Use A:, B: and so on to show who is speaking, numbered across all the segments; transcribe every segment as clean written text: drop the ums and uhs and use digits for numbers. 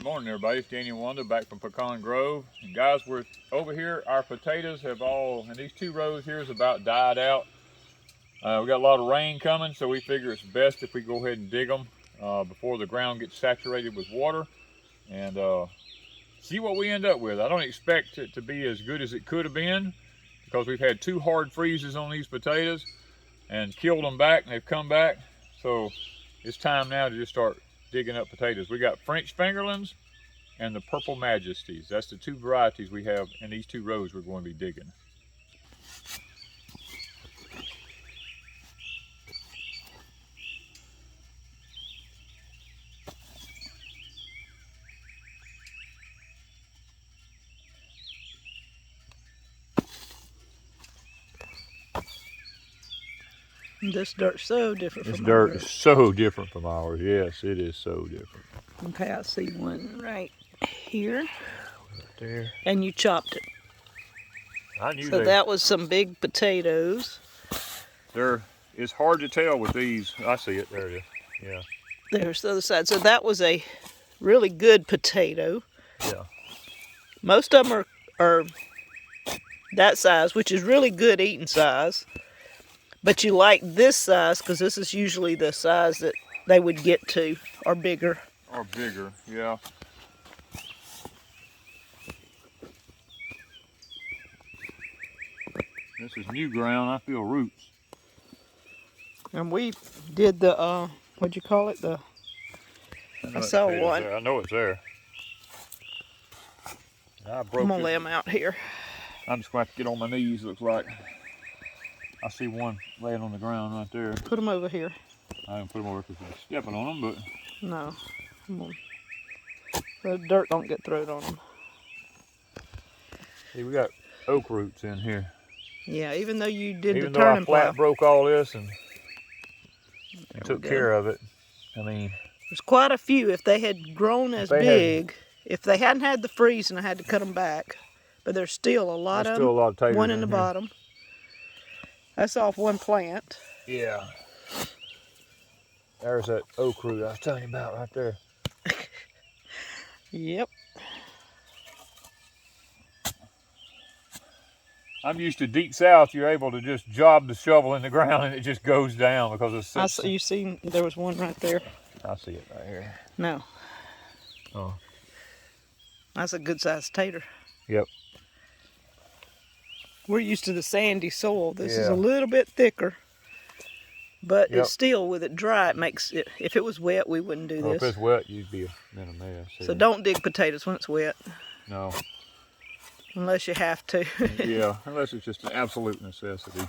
A: Good morning, everybody. It's Danny and Wanda back from Pecan Grove. And guys, we're over here. Our potatoes have all, and these 2 rows here is about died out. We got a lot of rain coming, so we figure it's best if we go ahead and dig them before the ground gets saturated with water and see what we end up with. I don't expect it to be as good as it could have been because we've had 2 hard freezes on these potatoes and killed them back, and they've come back. So it's time now to just start digging up potatoes. We got French fingerlings and the purple majesties. That's the 2 varieties we have in these 2 rows we're going to be digging.
B: This dirt's so different from ours.
A: This dirt is so different from ours. Yes, it is so different.
B: Okay, I see one right here.
A: Right there.
B: And you chopped it.
A: I knew
B: so
A: they,
B: that was some big potatoes.
A: It's hard to tell with these. I see it. There it is. Yeah.
B: There's the other side. So that was a really good potato.
A: Yeah.
B: Most of them are that size, which is really good eating size. But you like this size because this is usually the size that they would get to, or bigger.
A: Or bigger, yeah. This is new ground. I feel roots.
B: And we did the, what'd you call it? I saw one.
A: I know it's there.
B: I'm gonna lay them out here.
A: I'm just going to have to get on my knees, looks like. I see one laying on the ground right there.
B: Put them over here.
A: I didn't put them over because I'm stepping on them, but...
B: No. Come on. The dirt don't get thrown on them.
A: See, we got oak roots in here.
B: Yeah, even though you did
A: even
B: the turning
A: though I flat
B: plow.
A: broke all this and took care of it, I mean...
B: There's quite a few. If they had grown as big, if they hadn't had the freeze and I had to cut them back, but there's still a lot of them.
A: Still a lot of taters
B: one in the
A: here.
B: bottom. That's off one plant.
A: Yeah. There's that oak root I was telling you about right there.
B: Yep.
A: I'm used to deep south. You're able to just job the shovel in the ground and it just goes down because it's.
B: You seen there was one right there.
A: I see it right here.
B: No.
A: Oh.
B: That's a good sized tater.
A: Yep.
B: We're used to the sandy soil. This is a little bit thicker, but it's still, with it dry, it makes it, if it was wet, we wouldn't do this.
A: If it's wet, you'd be in a mess.
B: So don't dig potatoes when it's wet.
A: No.
B: Unless you have to.
A: Yeah, unless it's just an absolute necessity.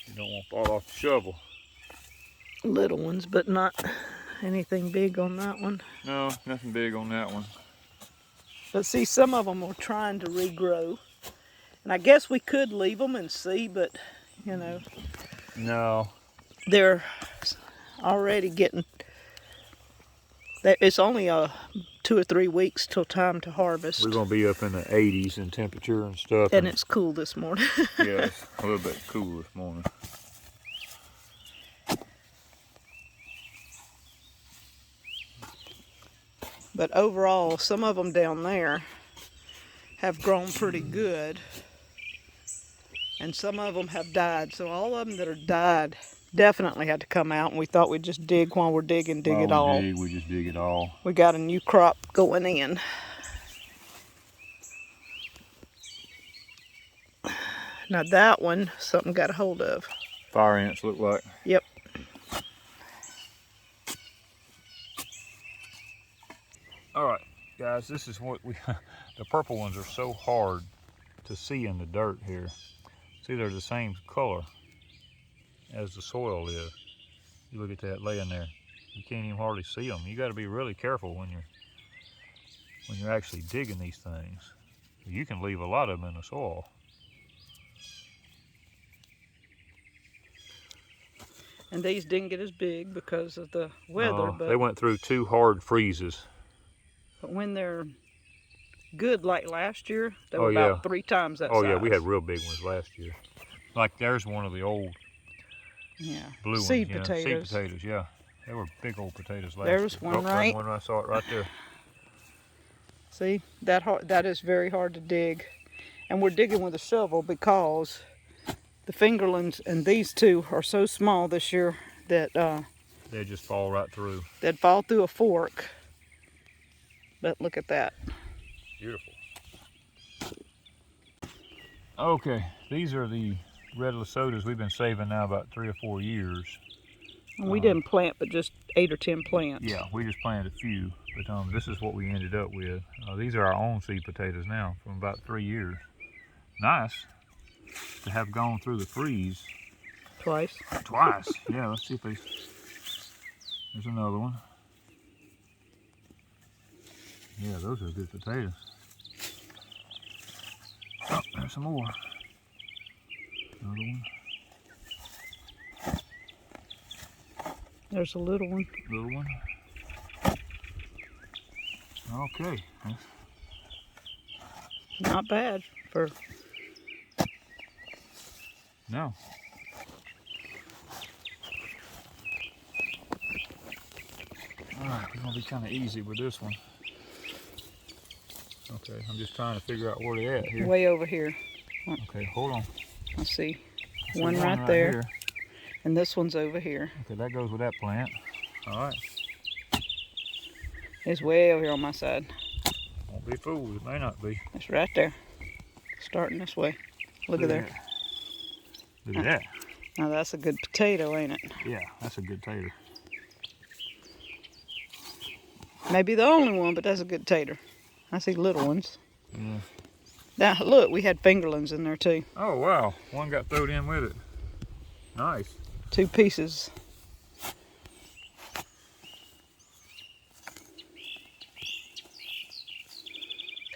A: You don't want to fall off the shovel.
B: Little ones, but not anything big on that one.
A: No, nothing big on that one.
B: But see, some of them are trying to regrow. And I guess we could leave them and see, but, you know.
A: No.
B: They're already getting, it's only 2 or 3 weeks till time to harvest.
A: We're going to be up in the 80s in temperature and stuff.
B: And it's cool this morning.
A: Yeah, it's a little bit cool this morning.
B: But overall, some of them down there have grown pretty good. And some of them have died. So all of them that are died definitely had to come out. And we thought we'd just dig while we're digging, dig it all.
A: We just dig it all.
B: We got a new crop going in. Now that one, something got a hold of.
A: Fire ants look like.
B: Yep.
A: All right, guys, this is what the purple ones are so hard to see in the dirt here. See, they're the same color as the soil is. You look at that laying there. You can't even hardly see them. You got to be really careful when you're actually digging these things. You can leave a lot of them in the soil.
B: And these didn't get as big because of the weather. But
A: they went through 2 hard freezes.
B: But when they're good, like last year, they were about 3 times that size.
A: Oh yeah, we had real big ones last year. Like there's one of the old
B: Yeah.
A: Blue
B: Seed
A: ones, yeah.
B: potatoes.
A: Seed potatoes, yeah. They were big old potatoes last
B: There was
A: year.
B: one right.
A: One I saw it right there.
B: See, that is very hard to dig. And we're digging with a shovel because the fingerlings and these two are so small this year that
A: They just fall right through.
B: they'd fall through a fork. But look at that.
A: Beautiful. Okay, these are the red Lesotas we've been saving now about 3 or 4 years.
B: And we didn't plant but just 8 or 10 plants.
A: Yeah, we just planted a few, but this is what we ended up with. These are our own seed potatoes now from about 3 years. Nice to have gone through the freeze.
B: Twice.
A: Twice. Yeah, let's see if they... There's another one. Yeah, those are good potatoes. Oh, there's some more. Another one.
B: There's a little one.
A: Little one. Okay.
B: Not bad for...
A: No. Alright, we're going to be kind of easy with this one. Okay, I'm just trying to figure out where they're at here.
B: Way over here.
A: Okay, hold on.
B: I see.
A: I
B: One
A: see
B: right there.
A: Here.
B: And this one's over here.
A: Okay, that goes with that plant. Alright.
B: It's way over here on my side.
A: Won't be fooled, it may not be.
B: It's right there. Starting this way. Look at there.
A: Look at that.
B: Now that's a good potato, ain't it?
A: Yeah, that's a good tater.
B: Maybe the only one, but that's a good tater. I see little ones.
A: Yeah.
B: Now look, we had fingerlings in there too.
A: Oh wow, one got thrown in with it. Nice.
B: 2 pieces.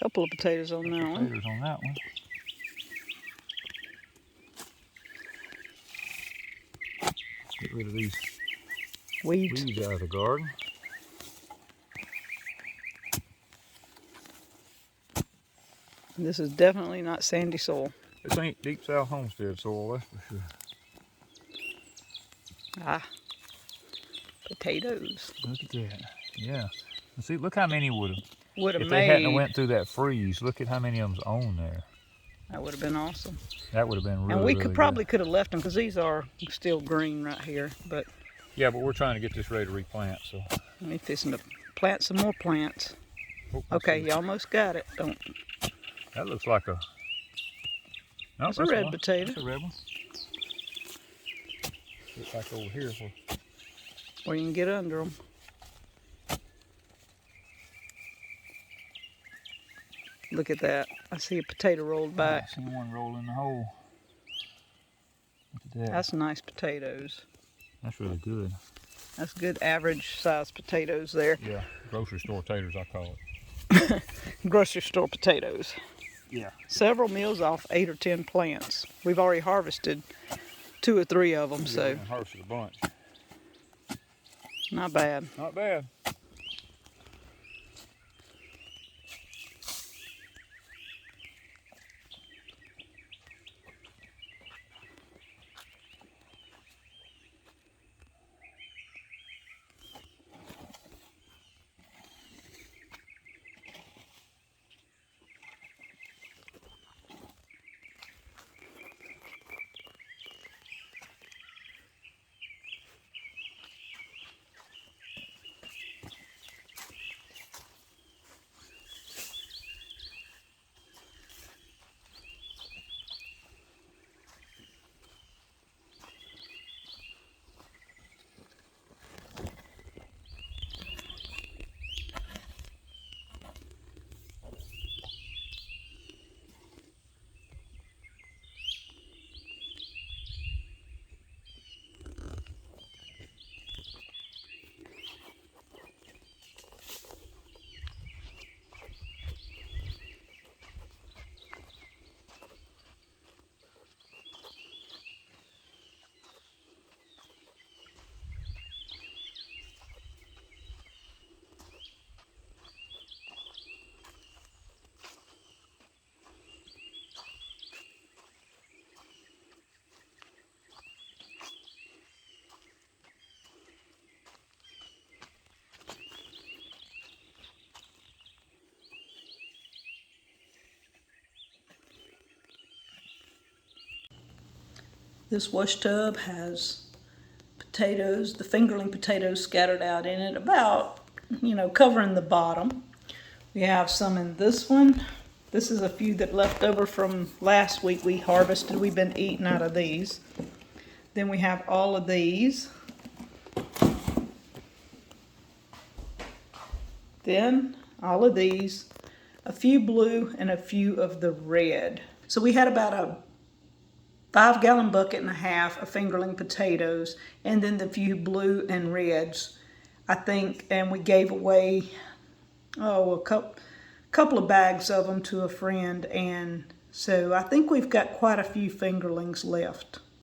B: Couple of potatoes on that one.
A: Potatoes on that one. Let's get rid of these
B: Weeds.
A: weeds out of the garden.
B: This is definitely not sandy soil.
A: This ain't Deepsouth Homestead soil, that's for sure.
B: Ah, potatoes.
A: Look at that. Yeah. And see, look how many would have.
B: Would have
A: If they hadn't
B: made.
A: went through that freeze, look at how many of them's on there.
B: That would have been awesome.
A: That would have been really,
B: And we
A: really
B: could probably could have left them because these are still green right here. But
A: good. Yeah, but we're trying to get this ready to replant, so.
B: we fixing to plant some more plants.
A: Oh,
B: Okay, you almost got it. Don't.
A: That looks like a. No,
B: That's a red
A: one.
B: potato.
A: That's a red one. Get back over here.
B: Where you can get under them. Look at that. I see a potato rolled back.
A: I see one roll in the hole. Look at that.
B: That's nice potatoes.
A: That's really good.
B: That's good average size potatoes there.
A: Yeah, grocery store taters, I call it.
B: Grocery store potatoes.
A: Yeah.
B: Several meals off 8 or 10 plants. We've already harvested 2 or 3 of them, so
A: Harvested a bunch.
B: not bad.
A: Not bad.
B: This wash tub has potatoes, the fingerling potatoes scattered out in it, about, you know, covering the bottom. We have some in this one. This is a few that left over from last week we harvested. We've been eating out of these. Then we have all of these. Then all of these, a few blue and a few of the red. So we had about a 5-gallon bucket and a half of fingerling potatoes, and then the few blue and reds, I think, and we gave away, a couple of bags of them to a friend, and so I think we've got quite a few fingerlings left.